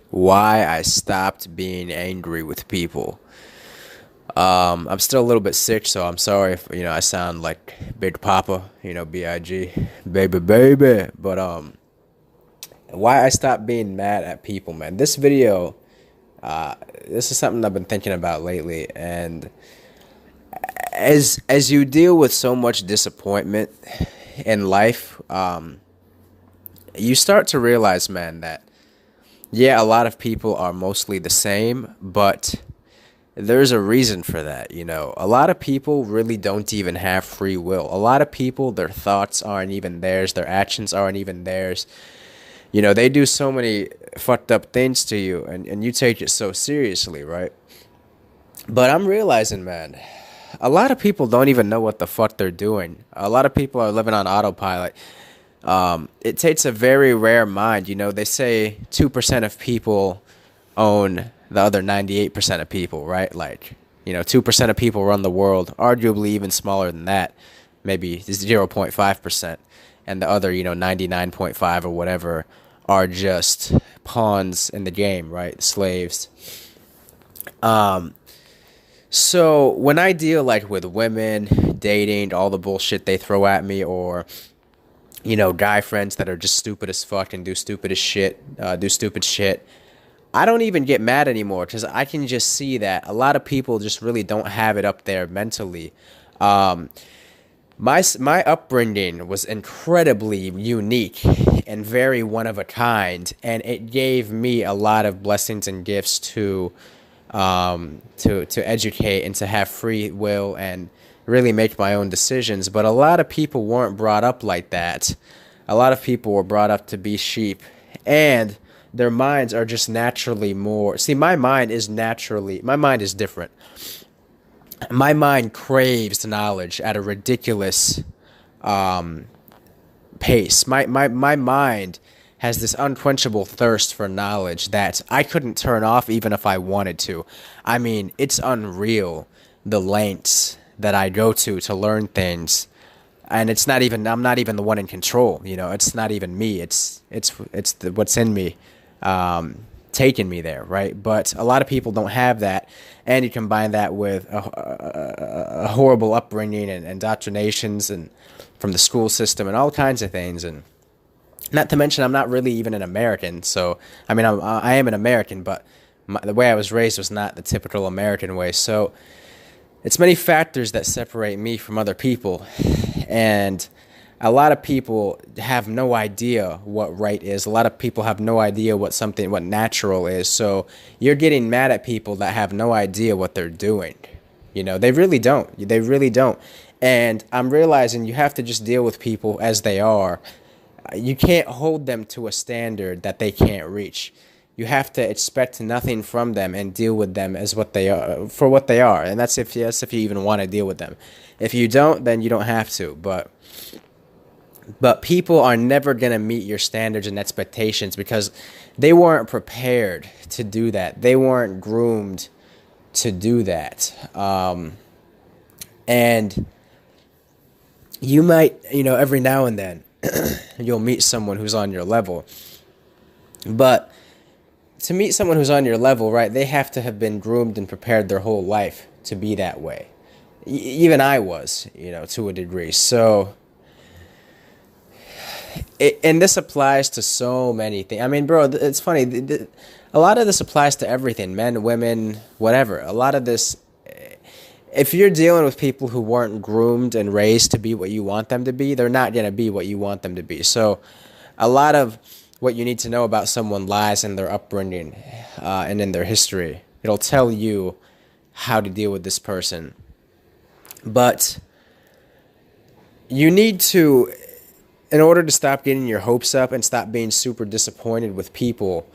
Why I stopped being angry with people. I'm still a little bit sick, so I'm sorry if I sound like Big Papa, Big, baby, baby. But why I stopped being mad at people, man. This video, this is something I've been thinking about lately, and as you deal with so much disappointment in life, you start to realize, man, that yeah, a lot of people are mostly the same, but there's a reason for that. A lot of people really don't even have free will. A lot of people, their thoughts aren't even theirs, their actions aren't even theirs. They do so many fucked up things to you, and you take it so seriously, right? But I'm realizing, man, a lot of people don't even know what the fuck they're doing. A lot of people are living on autopilot. It takes a very rare mind. They say 2% of people own the other 98% of people, right? 2% of people run the world, arguably even smaller than that, maybe 0.5%. And the other, 99.5 or whatever are just pawns in the game, right? Slaves. So when I deal with women, dating, all the bullshit they throw at me, or guy friends that are just stupid as fuck and do stupid shit, I don't even get mad anymore because I can just see that a lot of people just really don't have it up there mentally. My upbringing was incredibly unique and very one of a kind, and it gave me a lot of blessings and gifts to educate and to have free will and really make my own decisions. But a lot of people weren't brought up like that. A lot of people were brought up to be sheep, and their minds are just naturally more. See, my mind is different. My mind craves knowledge at a ridiculous pace. My mind has this unquenchable thirst for knowledge that I couldn't turn off even if I wanted to. I mean, it's unreal the lengths that I go to learn things. And I'm not even the one in control. It's not even me. It's what's in me, taking me there, right? But a lot of people don't have that, and you combine that with a horrible upbringing and indoctrinations and from the school system and all kinds of things. And not to mention, I'm not really even an American. So I mean, I am an American, but the way I was raised was not the typical American way. So it's many factors that separate me from other people, and a lot of people have no idea what right is. A lot of people have no idea what natural is. So you're getting mad at people that have no idea what they're doing. They really don't. They really don't. And I'm realizing you have to just deal with people as they are. You can't hold them to a standard that they can't reach. You have to expect nothing from them and deal with them as what they are, for what they are. And that's if you even want to deal with them. If you don't, then you don't have to. But people are never going to meet your standards and expectations because they weren't prepared to do that. They weren't groomed to do that. And you might, every now and then, you'll meet someone who's on your level. But to meet someone who's on your level, right, they have to have been groomed and prepared their whole life to be that way. Even I was, to a degree. So, and this applies to so many things. I mean, bro, it's funny. A lot of this applies to everything, men, women, whatever. A lot of this, if you're dealing with people who weren't groomed and raised to be what you want them to be, they're not going to be what you want them to be. So a lot of what you need to know about someone lies in their upbringing and in their history. It'll tell you how to deal with this person. But you need to, in order to stop getting your hopes up and stop being super disappointed with people,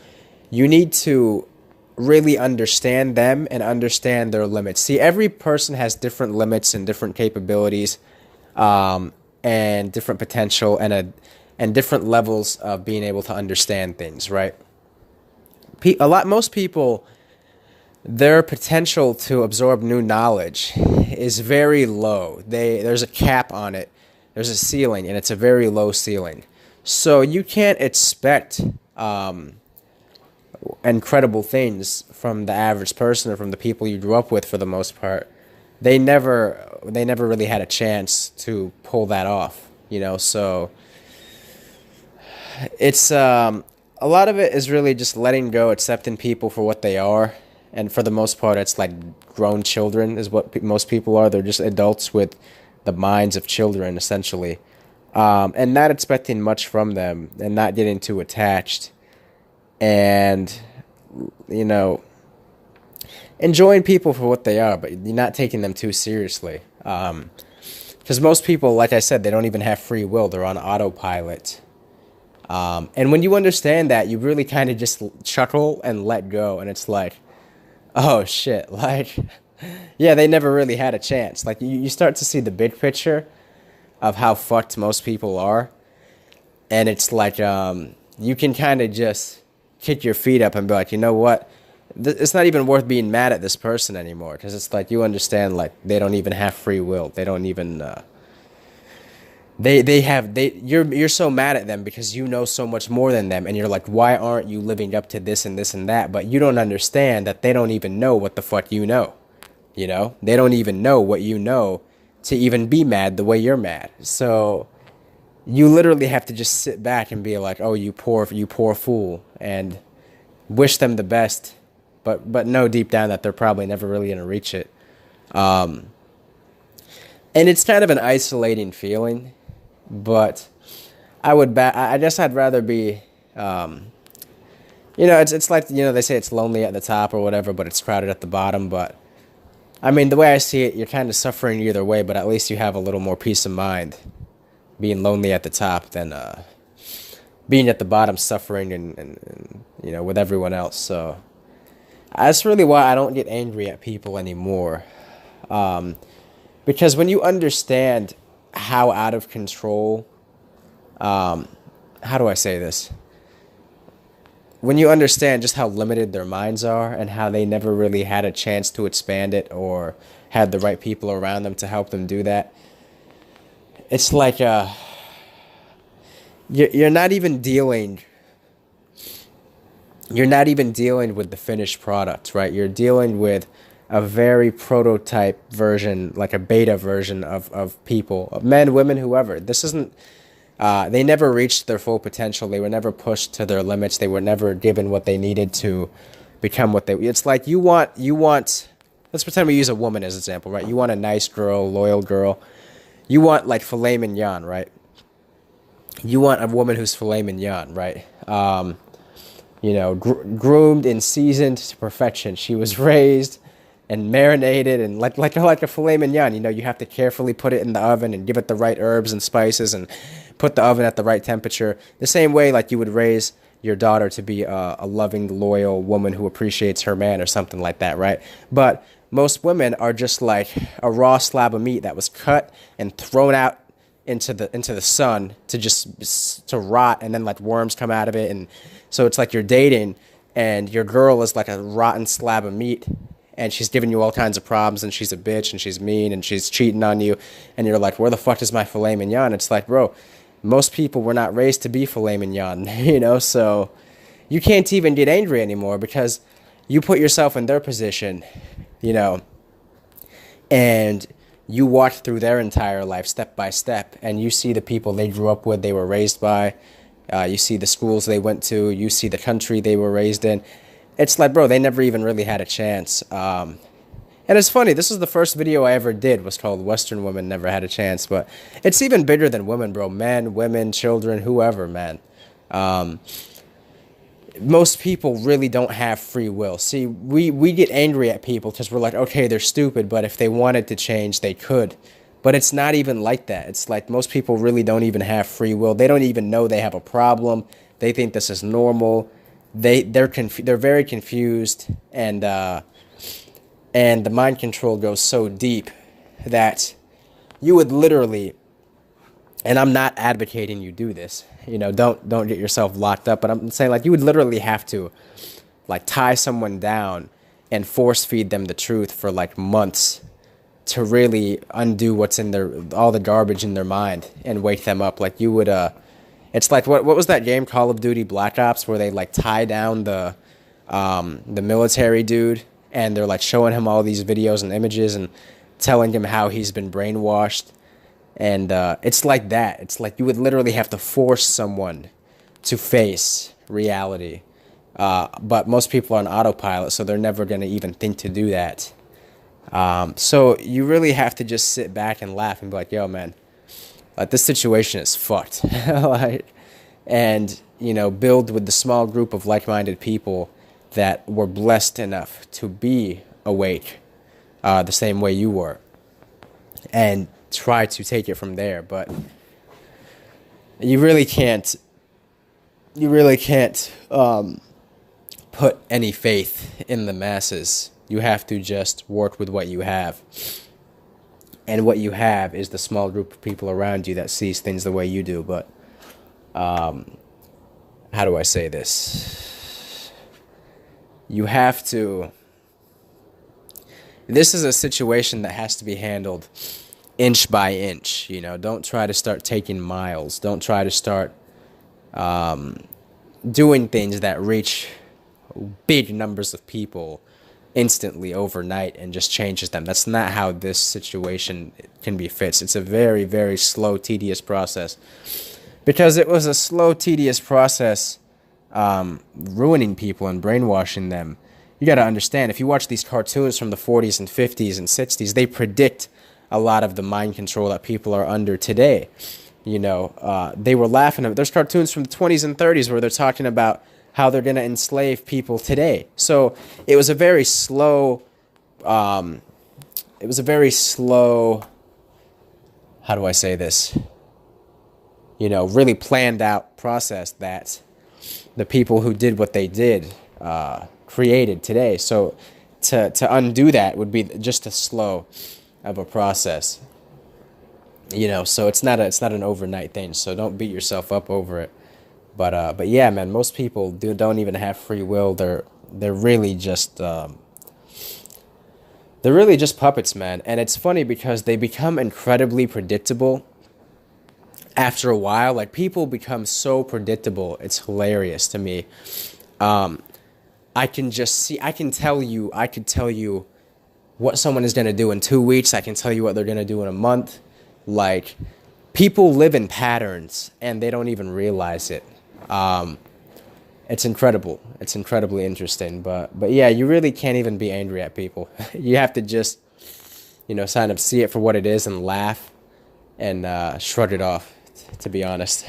you need to really understand them and understand their limits. See, every person has different limits and different capabilities, and different potential and different levels of being able to understand things, right? Most people, their potential to absorb new knowledge is very low. There's a cap on it. There's a ceiling, and it's a very low ceiling. So you can't expect incredible things from the average person or from the people you grew up with for the most part, they never really had a chance to pull that off, you know. So it's a lot of it is really just letting go, accepting people for what they are, and for the most part, it's like grown children is what most people are. They're just adults with the minds of children, essentially, and not expecting much from them, and not getting too attached, and you know, enjoying people for what they are, but you're not taking them too seriously. Because most people, like I said, they don't even have free will. They're on autopilot. And when you understand that, you really kind of just chuckle and let go. And it's like, oh, shit. Like, yeah, they never really had a chance. Like, you start to see the big picture of how fucked most people are. And it's like, you can kind of just kick your feet up and be like, you know what? It's not even worth being mad at this person anymore, because it's like you understand, like, they don't even have free will. They don't even you're so mad at them because you know so much more than them, and you're like, why aren't you living up to this and this and that? But you don't understand that they don't even know what the fuck you know. You know, they don't even know what you know to even be mad the way you're mad. So you literally have to just sit back and be like, oh, you poor fool, and wish them the best. But know deep down that they're probably never really going to reach it. And it's kind of an isolating feeling, but I guess I'd rather be, it's like, they say it's lonely at the top or whatever, but it's crowded at the bottom. But I mean, the way I see it, you're kind of suffering either way, but at least you have a little more peace of mind being lonely at the top than being at the bottom suffering and with everyone else. So that's really why I don't get angry at people anymore. Because when you understand how out of control, how do I say this? When you understand just how limited their minds are and how they never really had a chance to expand it or had the right people around them to help them do that, it's like you're not even dealing with the finished product, right? You're dealing with a very prototype version, like a beta version of people, of men, women, whoever. This isn't, they never reached their full potential. They were never pushed to their limits. They were never given what they needed to become what it's like you want, let's pretend we use a woman as an example, right? You want a nice girl, loyal girl. You want like filet mignon, right? You want a woman who's filet mignon, right? Groomed and seasoned to perfection. She was raised and marinated and like a filet mignon. You have to carefully put it in the oven and give it the right herbs and spices and put the oven at the right temperature. The same way like you would raise your daughter to be a loving, loyal woman who appreciates her man or something like that, right? But most women are just like a raw slab of meat that was cut and thrown out into the sun to rot, and then like worms come out of it. And so it's like you're dating and your girl is like a rotten slab of meat, and she's giving you all kinds of problems, and she's a bitch, and she's mean, and she's cheating on you, and you're like, where the fuck is my filet mignon? It's like, bro, most people were not raised to be filet mignon, so you can't even get angry anymore because you put yourself in their position, and you watch through their entire life step by step, and you see the people they grew up with, they were raised by, you see the schools they went to, you see the country they were raised in. It's like, bro, they never even really had a chance. And it's funny, this is the first video I ever did, was called Western Women Never Had a Chance, but it's even bigger than women, bro. Men, women, children, whoever, man. Most people really don't have free will. See, we get angry at people because we're like, okay, they're stupid, but if they wanted to change, they could. But it's not even like that. It's like most people really don't even have free will. They don't even know they have a problem. They think this is normal. They're very confused, and the mind control goes so deep that you would literally, and I'm not advocating you do this, don't get yourself locked up, but I'm saying like you would literally have to like tie someone down and force feed them the truth for like months to really undo what's in all the garbage in their mind and wake them up. Like you would, it's like, what was that game, Call of Duty Black Ops, where they like tie down the the military dude, and they're like showing him all these videos and images and telling him how he's been brainwashed. And it's like that. It's like you would literally have to force someone to face reality. But most people are on autopilot, so they're never going to even think to do that. So you really have to just sit back and laugh and be like, yo, man, like this situation is fucked. Like, and, you know, build with the small group of like-minded people that were blessed enough to be awake the same way you were, and try to take it from there. But you really can't put any faith in the masses. You have to just work with what you have. And what you have is the small group of people around you that sees things the way you do. But how do I say this? You have to... This is a situation that has to be handled inch by inch. You know, don't try to start taking miles. Don't try to start doing things that reach big numbers of people instantly overnight and just changes them. That's not how this situation can be fixed. It's a very, very slow, tedious process. Because it was a slow, tedious process ruining people and brainwashing them. You got to understand, if you watch these cartoons from the 40s and 50s and 60s, they predict a lot of the mind control that people are under today. You know, they were laughing at... There's cartoons from the 20s and 30s where they're talking about how they're going to enslave people today. So it was a very slow... how do I say this? You know, really planned out process that the people who did what they did created today. So to undo that would be just as slow of a process. You know, so it's not an overnight thing. So don't beat yourself up over it. But yeah, man, most people don't even have free will. They're really just puppets, man. And it's funny because they become incredibly predictable after a while. Like, people become so predictable. It's hilarious to me. I could tell you what someone is going to do in 2 weeks. I can tell you what they're going to do in a month. Like, people live in patterns and they don't even realize it. It's incredible. It's incredibly interesting. But yeah, you really can't even be angry at people. You have to just, you know, see it for what it is and laugh and shrug it off, to be honest.